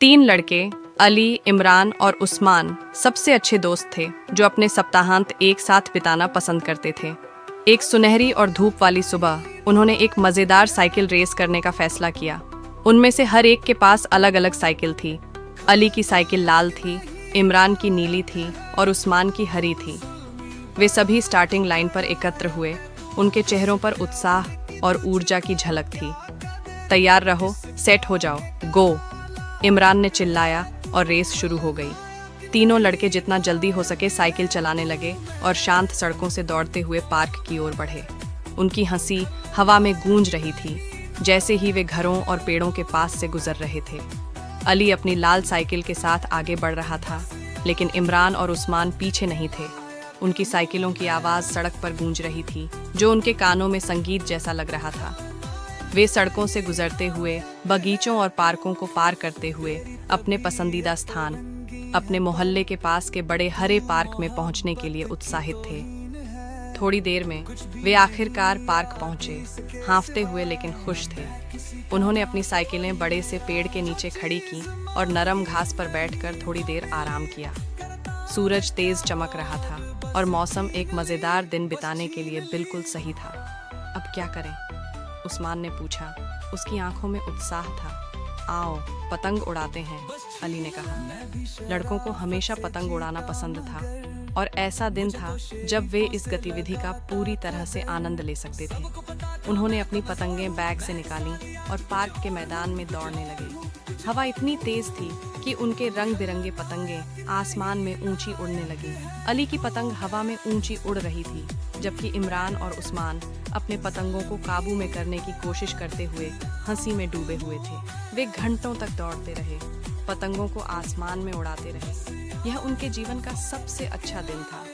तीन लड़के अली, इमरान और उस्मान सबसे अच्छे दोस्त थे जो अपने सप्ताहांत एक साथ बिताना पसंद करते थे। एक सुनहरी और धूप वाली सुबह उन्होंने एक मज़ेदार साइकिल रेस करने का फैसला किया। उनमें से हर एक के पास अलग अलग साइकिल थी। अली की साइकिल लाल थी, इमरान की नीली थी और उस्मान की हरी थी। वे सभी स्टार्टिंग लाइन पर एकत्र हुए। उनके चेहरों पर उत्साह और ऊर्जा की झलक थी। तैयार रहो, सेट हो जाओ, गो! इमरान ने चिल्लाया और रेस शुरू हो गई। तीनों लड़के जितना जल्दी हो सके साइकिल चलाने लगे और शांत सड़कों से दौड़ते हुए पार्क की ओर बढ़े। उनकी हंसी हवा में गूंज रही थी जैसे ही वे घरों और पेड़ों के पास से गुजर रहे थे। अली अपनी लाल साइकिल के साथ आगे बढ़ रहा था, लेकिन इमरान और उस्मान पीछे नहीं थे। उनकी साइकिलों की आवाज़ सड़क पर गूंज रही थी, जो उनके कानों में संगीत जैसा लग रहा था। वे सड़कों से गुजरते हुए, बगीचों और पार्कों को पार करते हुए अपने पसंदीदा स्थान, अपने मोहल्ले के पास के बड़े हरे पार्क में पहुंचने के लिए उत्साहित थे। थोड़ी देर में वे आखिरकार पार्क पहुंचे, हाँफते हुए लेकिन खुश थे। उन्होंने अपनी साइकिलें बड़े से पेड़ के नीचे खड़ी की और नरम घास पर बैठकर थोड़ी देर आराम किया। सूरज तेज चमक रहा था और मौसम एक मज़ेदार दिन बिताने के लिए बिल्कुल सही था। अब क्या करें? उस्मान ने पूछा। उसकी आंखों में उत्साह था। आओ पतंग उड़ाते हैं, अली ने कहा। लड़कों को हमेशा पतंग उड़ाना पसंद था और ऐसा दिन था जब वे इस गतिविधि का पूरी तरह से आनंद ले सकते थे। उन्होंने अपनी पतंगें बैग से निकाली और पार्क के मैदान में दौड़ने लगे। हवा इतनी तेज थी कि उनके रंग बिरंगे पतंगें आसमान में ऊंची उड़ने लगी। अली की पतंग हवा में ऊंची उड़ रही थी, जबकि इमरान और उस्मान अपने पतंगों को काबू में करने की कोशिश करते हुए हंसी में डूबे हुए थे। वे घंटों तक दौड़ते रहे, पतंगों को आसमान में उड़ाते रहे। यह उनके जीवन का सबसे अच्छा दिन था।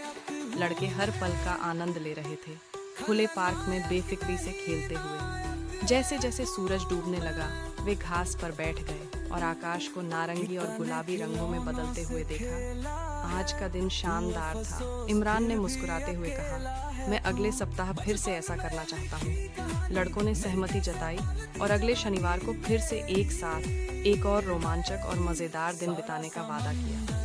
लड़के हर पल का आनंद ले रहे थे, खुले पार्क में बेफिक्री से खेलते हुए। जैसे जैसे सूरज डूबने लगा, वे घास पर बैठ गए और आकाश को नारंगी और गुलाबी रंगों में बदलते हुए देखा। आज का दिन शानदार था, इमरान ने मुस्कुराते हुए कहा। मैं अगले सप्ताह फिर से ऐसा करना चाहता हूँ। लड़कों ने सहमति जताई और अगले शनिवार को फिर से एक साथ एक और रोमांचक और मज़ेदार दिन बिताने का वादा किया।